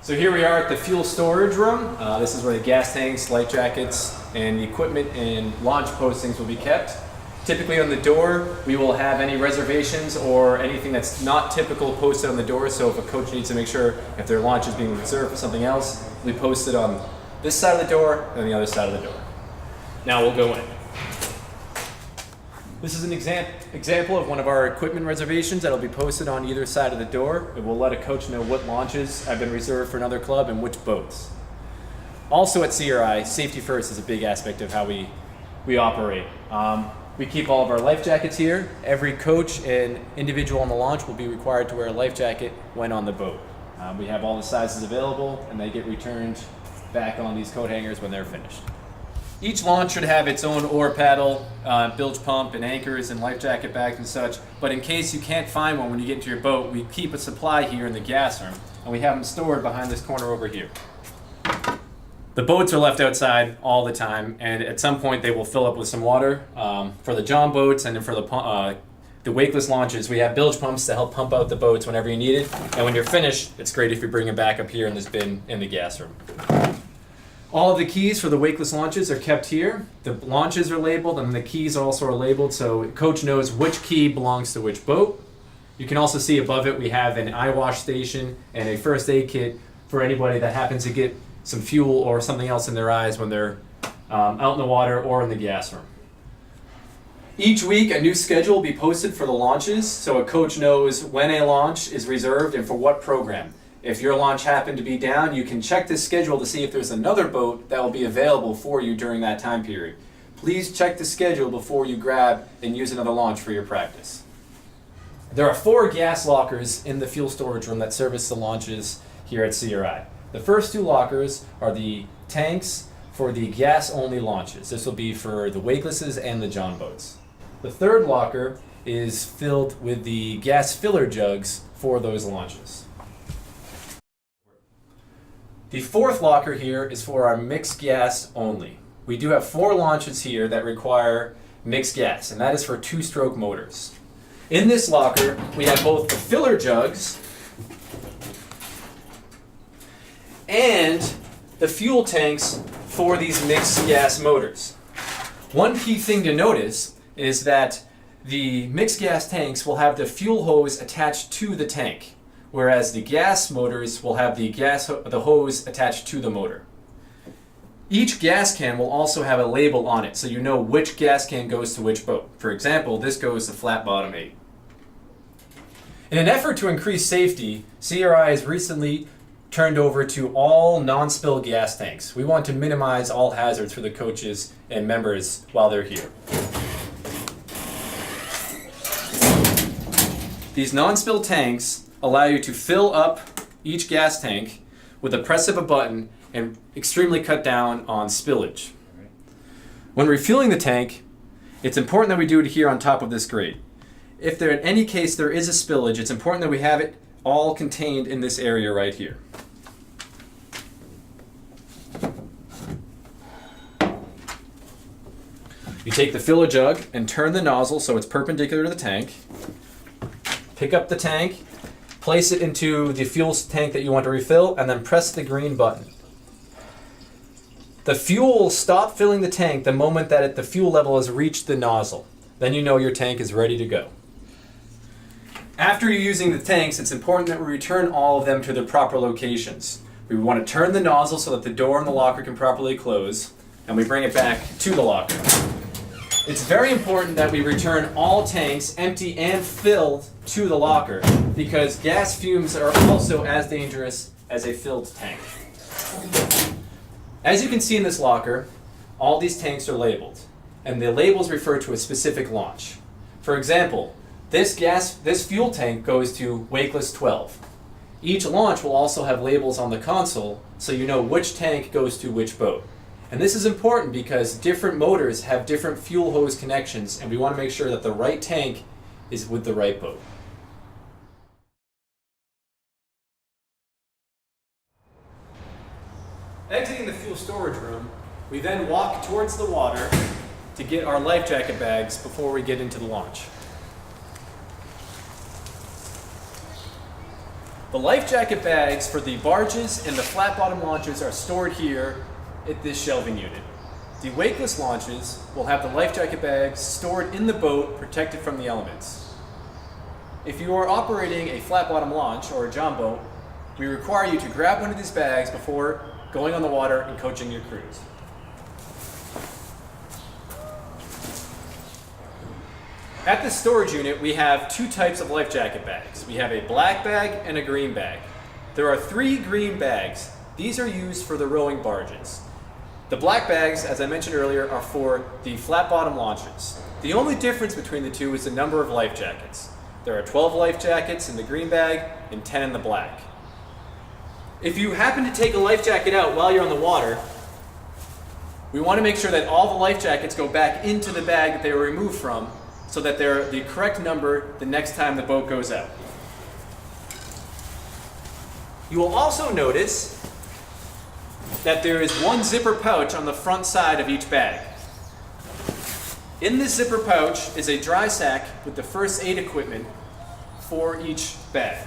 So here we are at the fuel storage room. This is where the gas tanks, life jackets, and the equipment and launch postings will be kept. Typically on the door, we will have any reservations or anything that's not typical posted on the door. So if a coach needs to make sure if their launch is being reserved for something else, we post it on this side of the door and the other side of the door. Now we'll go in. This is an example of one of our equipment reservations that'll be posted on either side of the door. It will let a coach know what launches have been reserved for another club and which boats. Also at CRI, safety first is a big aspect of how we operate. We keep all of our life jackets here. Every coach and individual on the launch will be required to wear a life jacket when on the boat. We have all the sizes available and they get returned back on these coat hangers when they're finished. Each launch should have its own oar paddle, bilge pump, and anchors, and life jacket bags and such. But in case you can't find one when you get into your boat, we keep a supply here in the gas room, and we have them stored behind this corner over here. The boats are left outside all the time, and at some point they will fill up with some water. For the John boats and for the wakeless launches, we have bilge pumps to help pump out the boats whenever you need it. And when you're finished, it's great if you bring it back up here in this bin in the gas room. All of the keys for the wakeless launches are kept here. The launches are labeled and the keys also are labeled so coach knows which key belongs to which boat. You can also see above it we have an eye wash station and a first aid kit for anybody that happens to get some fuel or something else in their eyes when they're out in the water or in the gas room. Each week a new schedule will be posted for the launches so a coach knows when a launch is reserved and for what program. If your launch happened to be down, you can check this schedule to see if there's another boat that will be available for you during that time period. Please check the schedule before you grab and use another launch for your practice. There are 4 gas lockers in the fuel storage room that service the launches here at CRI. The first 2 lockers are the tanks for the gas-only launches. This will be for the wakelesses and the John boats. The third locker is filled with the gas filler jugs for those launches. The fourth locker here is for our mixed gas only. We do have 4 launches here that require mixed gas, and that is for 2-stroke motors. In this locker, we have both the filler jugs and the fuel tanks for these mixed gas motors. One key thing to notice is that the mixed gas tanks will have the fuel hose attached to the tank, whereas the gas motors will have the hose attached to the motor. Each gas can will also have a label on it, so you know which gas can goes to which boat. For example, this goes to flat bottom 8. In an effort to increase safety, CRI has recently turned over to all non-spill gas tanks. We want to minimize all hazards for the coaches and members while they're here. These non-spill tanks allow you to fill up each gas tank with the press of a button and extremely cut down on spillage. When refueling the tank, it's important that we do it here on top of this grate. If there in any case there is a spillage, it's important that we have it all contained in this area right here. You take the filler jug and turn the nozzle so it's perpendicular to the tank. Pick up the tank, place it into the fuel tank that you want to refill, and then press the green button. The fuel will stop filling the tank the moment that the fuel level has reached the nozzle. Then you know your tank is ready to go. After you're using the tanks, it's important that we return all of them to their proper locations. We want to turn the nozzle so that the door in the locker can properly close, and we bring it back to the locker. It's very important that we return all tanks, empty and filled, to the locker because gas fumes are also as dangerous as a filled tank. As you can see in this locker, all these tanks are labeled, and the labels refer to a specific launch. For example, this fuel tank goes to Wakeless 12. Each launch will also have labels on the console so you know which tank goes to which boat. And this is important because different motors have different fuel hose connections, and we want to make sure that the right tank is with the right boat. Exiting the fuel storage room, we then walk towards the water to get our life jacket bags before we get into the launch. The life jacket bags for the barges and the flat bottom launches are stored here at this shelving unit. The wakeless launches will have the life jacket bags stored in the boat, protected from the elements. If you are operating a flat bottom launch or a john boat, we require you to grab one of these bags before going on the water and coaching your crews. At the storage unit, we have two types of life jacket bags. We have a black bag and a green bag. There are 3 green bags. These are used for the rowing barges. The black bags, as I mentioned earlier, are for the flat bottom launches. The only difference between the two is the number of life jackets. There are 12 life jackets in the green bag and 10 in the black. If you happen to take a life jacket out while you're on the water, we want to make sure that all the life jackets go back into the bag that they were removed from, so that they're the correct number the next time the boat goes out. You will also notice that there is one zipper pouch on the front side of each bag. In this zipper pouch is a dry sack with the first aid equipment for each bag.